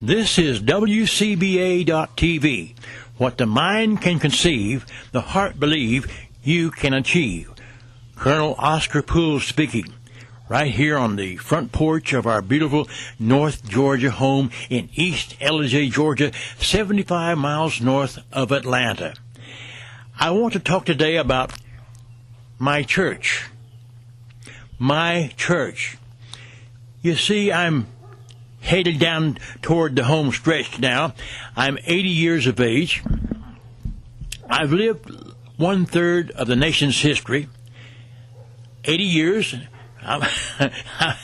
This is WCBA.TV. What the mind can conceive, the heart believe, you can achieve. Colonel Oscar Poole speaking, right here on the front porch of our beautiful North Georgia home in East Ellijay, Georgia, 75 miles north of Atlanta. I want to talk today about my church. My church. You see, I'm headed down toward the home stretch now. I'm 80 years of age. I've lived 1/3 of the nation's history. 80 years. I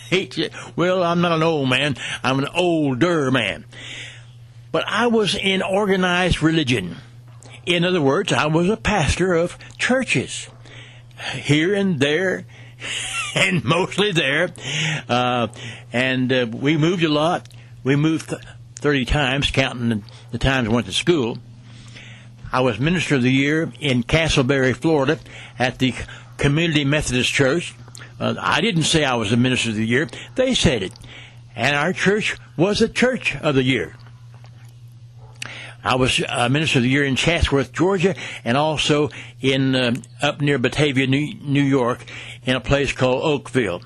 hate it. Well, I'm not an old man. I'm an older man. But I was in organized religion. In other words, I was a pastor of churches. Here and there, and mostly there. We moved a lot. We moved 30 times, counting the times I went to school. I was Minister of the Year in Castleberry, Florida, at the Community Methodist Church. I didn't say I was the Minister of the Year. They said it. And our church was the Church of the Year. I was Minister of the Year in Chatsworth, Georgia, and also in up near Batavia, New York, in a place called Oakville.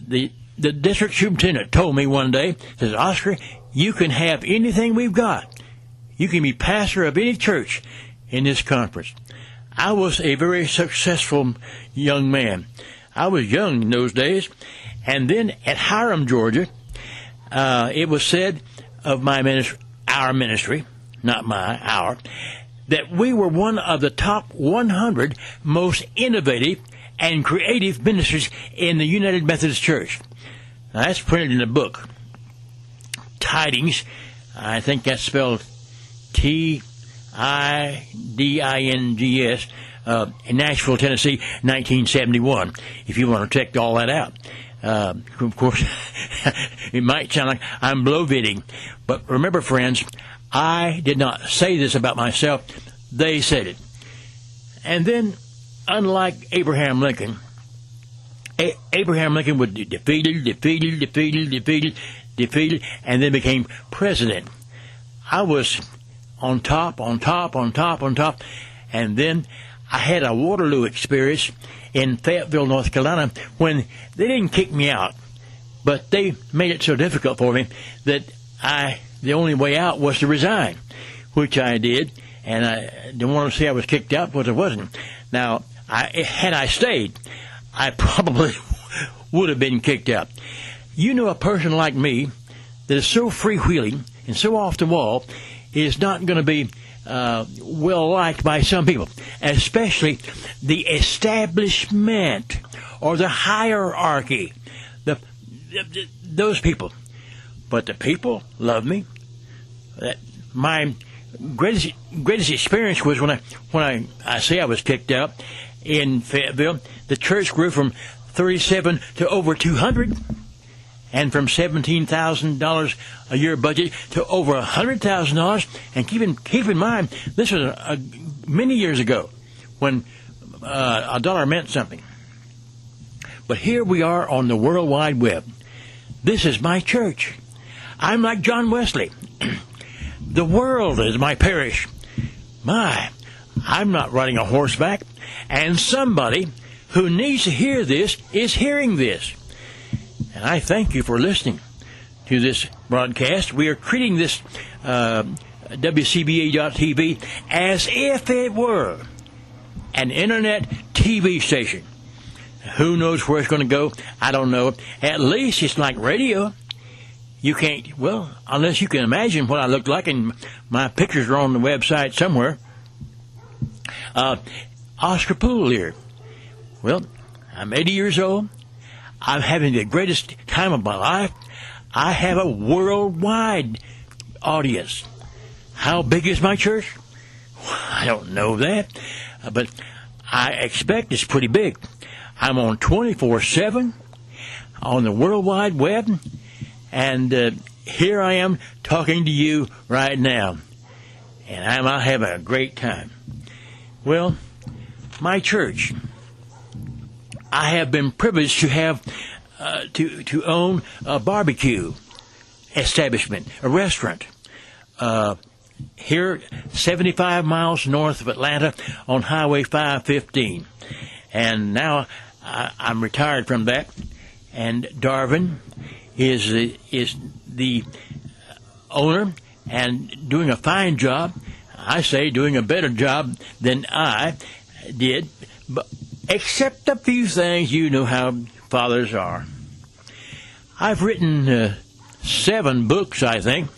The district superintendent told me one day, says, Oscar, you can have anything we've got. You can be pastor of any church in this conference. I was a very successful young man. I was young in those days. And then at Hiram, Georgia, it was said of my ministry, our ministry, not our, that we were one of the top 100 most innovative and creative ministries in the United Methodist Church. Now, that's printed in a book, Tidings. I think that's spelled Tidings, in Nashville, Tennessee, 1971, if you want to check all that out. Of course, it might sound like I'm bloviating, but remember, friends, I did not say this about myself. They said it. And then, unlike Abraham Lincoln, Abraham Lincoln was defeated, and then became president. I was on top, and then I had a Waterloo experience in Fayetteville, North Carolina, when they didn't kick me out, but they made it so difficult for me that the only way out was to resign, which I did, and I don't want to say I was kicked out, but I wasn't. Now, had I stayed, I probably would have been kicked out. You know, a person like me that is so freewheeling and so off the wall is not going to be well liked by some people, especially the establishment or the hierarchy, those people. But the people love me. My greatest experience was when I say I was kicked out in Fayetteville. The church grew from 37 to over 200. And from $17,000 a year budget to over $100,000. And keep in mind, this was many years ago when a dollar meant something. But here we are on the World Wide Web. This is my church. I'm like John Wesley. The world is my parish. I'm not riding a horseback. And somebody who needs to hear this is hearing this. And I thank you for listening to this broadcast. We are treating this WCBA.TV as if it were an internet TV station. Who knows where it's going to go? I don't know. At least it's like radio. You can't, well, unless you can imagine what I look like, and my pictures are on the website somewhere. Oscar Poole here. Well, I'm 80 years old. I'm having the greatest time of my life. I have a worldwide audience. How big is my church? I don't know that, but I expect it's pretty big. I'm on 24/7 on the World Wide Web, and here I am talking to you right now, and I'm having a great time. Well, my church, I have been privileged to have to own a barbecue establishment, a restaurant, here 75 miles north of Atlanta on Highway 515. And now I'm retired from that, and Darvin is the owner and doing a fine job. I say doing a better job than I did, but except a few things. You know how fathers are. I've written 7 books, I think,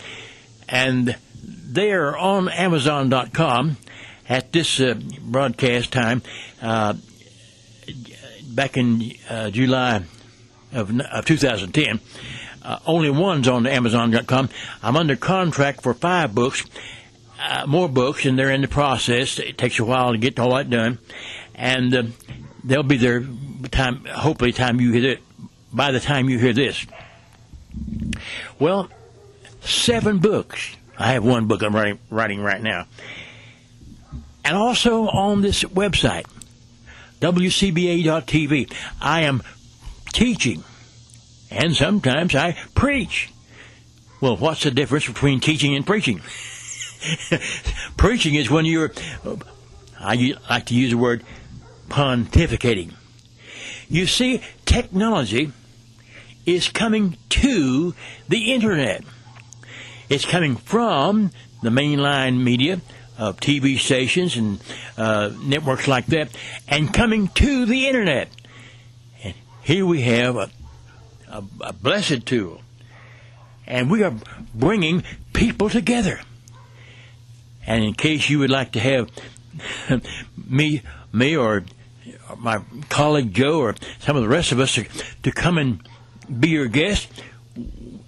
and they are on Amazon.com at this broadcast time. Back in July of 2010. Only one's on Amazon.com. I'm under contract for 5 books, more books, and they're in the process. It takes a while to get all that done, and they'll be there hopefully by the time you hear this. Well, 7 books. I have 1 book I'm writing right now, and also on this website, WCBA.TV, I am teaching, and sometimes I preach. Well, what's the difference between teaching and preaching? Preaching is when I like to use the word pontificating. You see, technology is coming to the Internet. It's coming from the mainline media of TV stations and networks like that, and coming to the Internet. And here we have a blessed tool, and we are bringing people together. And in case you would like to have me or my colleague Joe or some of the rest of us to come and be your guest,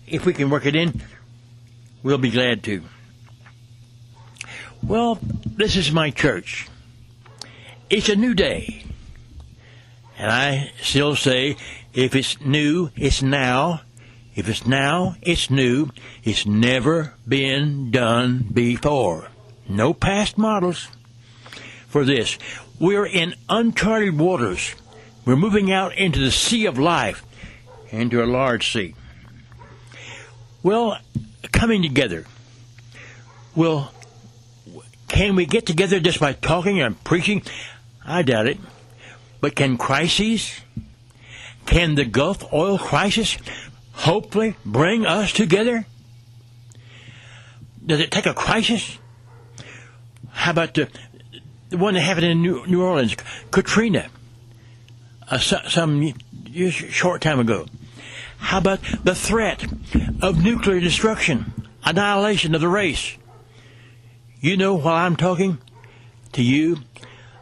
if we can work it in, we'll be glad to. Well, this is my church. It's a new day. And I still say, if it's new, it's now. If it's now, it's new. It's never been done before. No past models for this. We're in uncharted waters. We're moving out into the sea of life, into a large sea. Well, coming together. Well, can we get together just by talking and preaching? I doubt it. But can crises, can the Gulf oil crisis hopefully bring us together? Does it take a crisis? How about the one that happened in New Orleans, Katrina, some short time ago? How about the threat of nuclear destruction, annihilation of the race? You know, while I'm talking to you,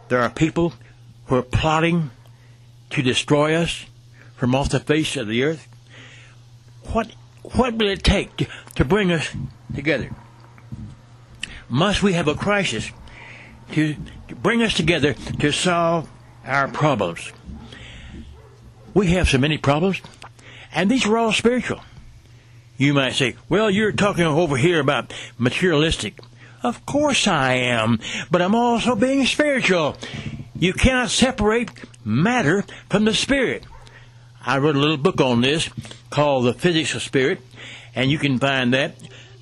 there are people who are plotting to destroy us from off the face of the earth. What will it take to bring us together? Must we have a crisis to bring us together to solve our problems? We have so many problems, and these are all spiritual. You might say, well, you're talking over here about materialistic. Of course I am, but I'm also being spiritual. You cannot separate matter from the spirit. I wrote a little book on this called The Physics of Spirit, and you can find that,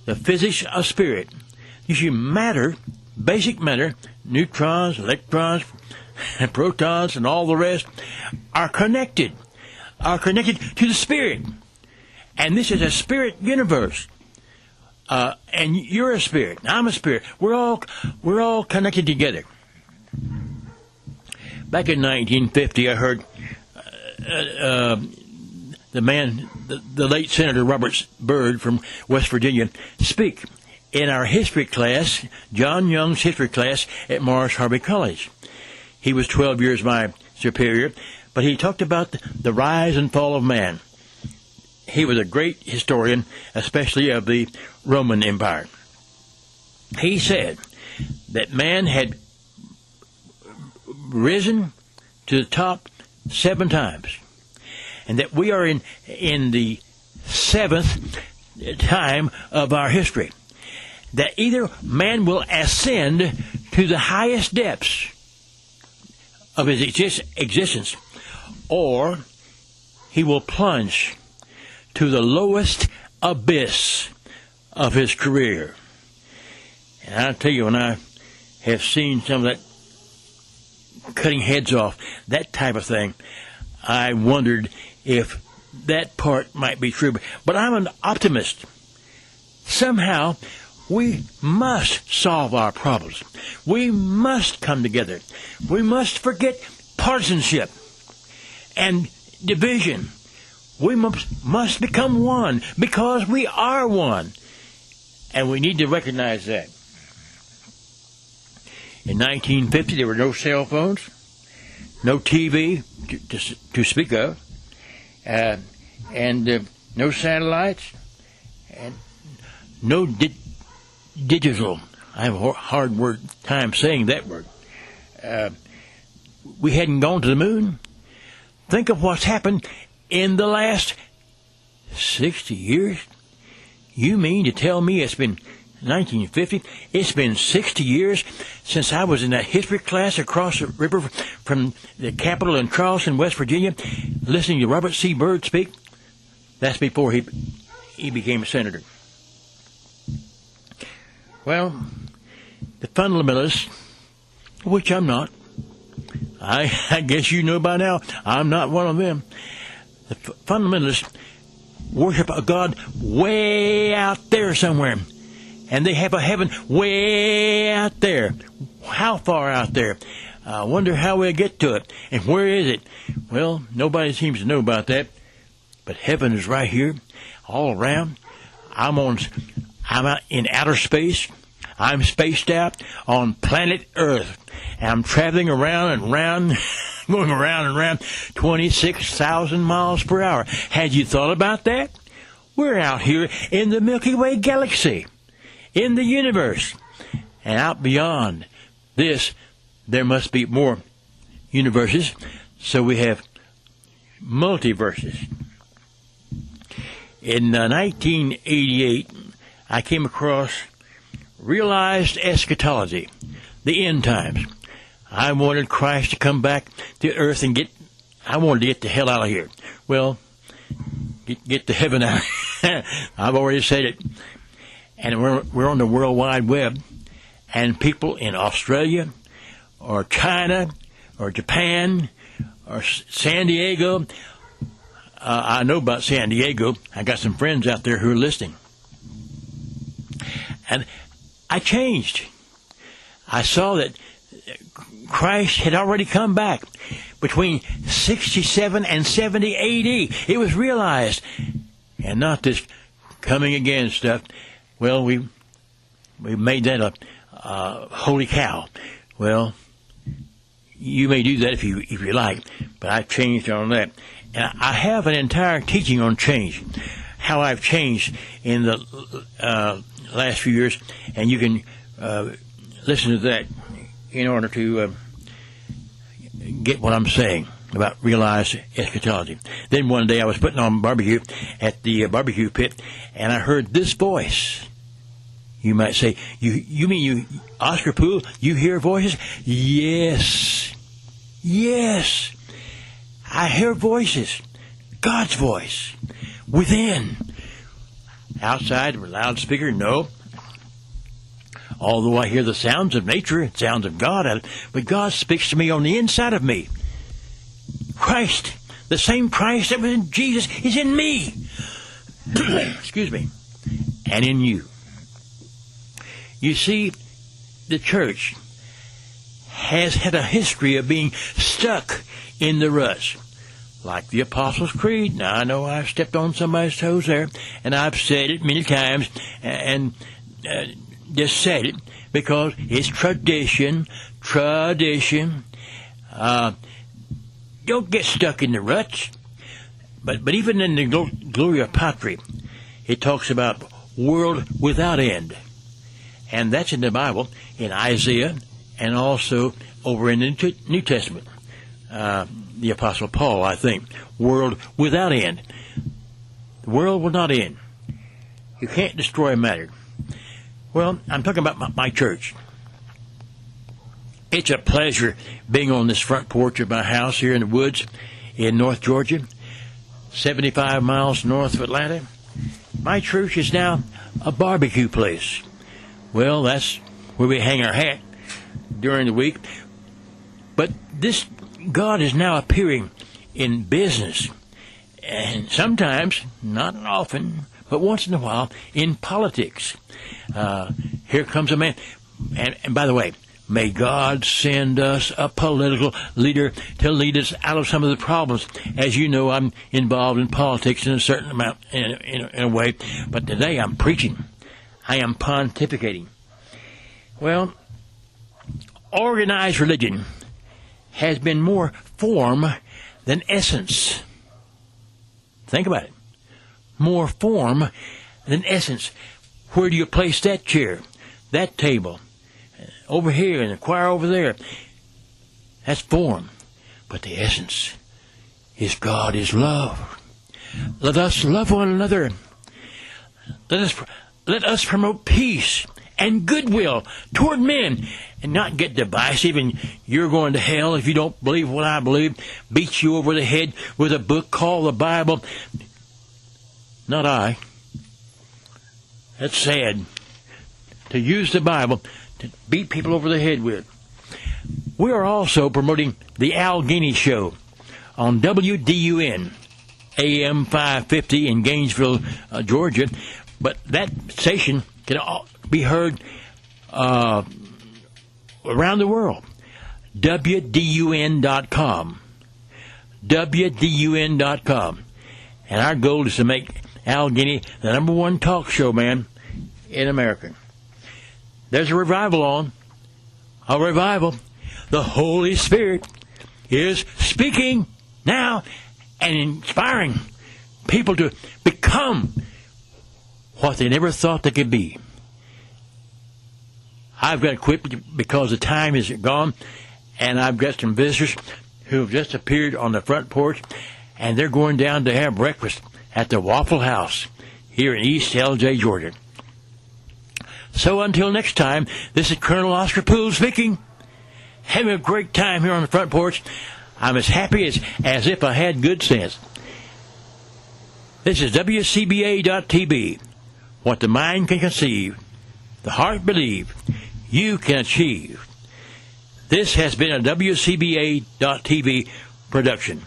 The Physics of Spirit. You see, matter, basic matter, neutrons, electrons, and protons, and all the rest, are connected to the spirit. And this is a spirit universe. And you're a spirit. I'm a spirit. We're all connected together. Back in 1950, I heard the late Senator Robert Byrd from West Virginia speak in our history class, John Young's history class at Morris Harvey College. He was 12 years my superior, but he talked about the rise and fall of man. He was a great historian, especially of the Roman Empire. He said that man had risen to the top 7 times, and that we are in the 7th time of our history. That either man will ascend to the highest depths of his existence, or he will plunge to the lowest abyss of his career. And I'll tell you, when I have seen some of that cutting heads off, that type of thing, I wondered if that part might be true. But I'm an optimist. Somehow, we must solve our problems. We must come together. We must forget partisanship and division. We must become one because we are one. And we need to recognize that. In 1950, there were no cell phones, no TV to speak of, and no satellites, and no digital. I have a hard time saying that word. We hadn't gone to the moon. Think of what's happened in the last 60 years. You mean to tell me it's been 1950? It's been 60 years since I was in that history class across the river from the Capitol in Charleston, West Virginia, listening to Robert C. Byrd speak. That's before he became a senator. Well, the fundamentalists, which I'm not, I guess you know by now, I'm not one of them. The fundamentalists worship a God way out there somewhere. And they have a heaven way out there. How far out there? I wonder how we'll get to it. And where is it? Well, nobody seems to know about that. But heaven is right here, all around. I'm out in outer space. I'm spaced out on planet Earth. And I'm traveling around and around, going around and around 26,000 miles per hour. Had you thought about that? We're out here in the Milky Way galaxy, in the universe. And out beyond this, there must be more universes. So we have multiverses. In 1988, I came across Realized Eschatology, the end times. I wanted Christ to come back to earth and I wanted to get the hell out of here. Well, get to heaven out. I've already said it. And we're on the World Wide Web, and people in Australia or China or Japan or San Diego, I know about San Diego. I got some friends out there who are listening. And I changed. I saw that Christ had already come back between 67 and 70 A.D. It was realized. And not this coming again stuff. Well, we made that a holy cow. Well, you may do that if you like, but I've changed on that. And I have an entire teaching on change, how I've changed in the last few years, and you can listen to that in order to get what I'm saying about realized eschatology. Then one day I was putting on barbecue at the barbecue pit, and I heard this voice. You might say, you mean Oscar Poole, you hear voices? Yes. Yes. I hear voices. God's voice. Within. Outside, a loudspeaker, no. Although I hear the sounds of nature, sounds of God, but God speaks to me on the inside of me. Christ, the same Christ that was in Jesus, is in me. Excuse me. And in you. You see, the church has had a history of being stuck in the ruts. Like the Apostles' Creed. Now, I know I've stepped on somebody's toes there, and I've said it many times, and just said it because it's tradition. Don't get stuck in the ruts. But even in the Gloria Patri, it talks about world without end. And that's in the Bible, in Isaiah, and also over in the New Testament. The Apostle Paul, I think, world without end. The world will not end. You can't destroy matter. Well, I'm talking about my church. It's a pleasure being on this front porch of my house here in the woods in North Georgia, 75 miles north of Atlanta. My church is now a barbecue place. Well, that's where we hang our hat during the week. But this God is now appearing in business. And sometimes, not often, but once in a while, in politics. Here comes a man. And by the way, may God send us a political leader to lead us out of some of the problems. As you know, I'm involved in politics in a certain amount, in a way. But today I'm preaching. I am pontificating. Well, organized religion has been more form than essence. Think about it. More form than essence. Where do you place that chair, that table, over here and the choir over there? That's form. But the essence is God is love. Let us love one another. Let us promote peace and goodwill toward men, and not get divisive and you're going to hell if you don't believe what I believe, beat you over the head with a book called the Bible. Not I. That's sad, to use the Bible to beat people over the head with. We are also promoting the Allegheny Show on WDUN, AM 550 in Gainesville, Georgia. But that station can be heard around the world. WDUN.com. WDUN.com. And our goal is to make Allegheny the number one talk show, man, in America. There's a revival on. A revival. The Holy Spirit is speaking now and inspiring people to become what they never thought they could be. I've got to quit because the time is gone, and I've got some visitors who have just appeared on the front porch, and they're going down to have breakfast at the Waffle House here in East LJ, Georgia. So until next time, this is Colonel Oscar Poole speaking. Having a great time here on the front porch. I'm as happy as if I had good sense. This is WCBA.TV. What the mind can conceive, the heart believe, you can achieve. This has been a WCBA.TV production.